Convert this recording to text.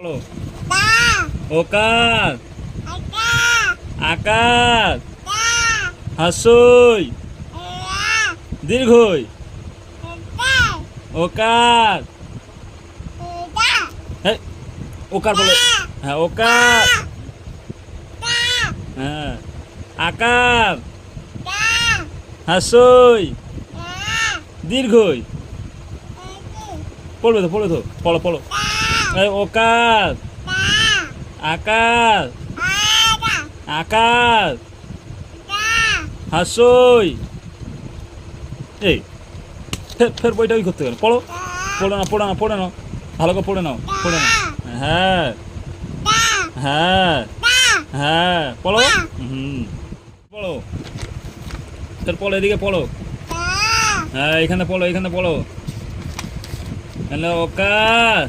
বলো। ওকার, আকার, হাসই, দীর্ঘই, ওকার। হ্যাঁ, ওকার বলো। হ্যাঁ, ওকার। হ্যাঁ, আকার, হাসই, দীর্ঘই। পড়বে তো, পড়বে তো, পড়ো পড়ো। ওকার, আকার, আকার, হাসই। এই ফের ফের বইটা ওই করতে গেল। পড়ো, পড়ে নাও, পড়ে নাও, পড়ে নাও, ভালো করে পড়ে নাও, পড়ে নাও। হ্যাঁ, হ্যাঁ, হ্যাঁ, পড়ো। হুম, পড়ো, ফের পড়ো, এদিকে পড়ো। হ্যাঁ, এখানে পড়ো, এখানে পড়ো। হ্যালো, ওকার,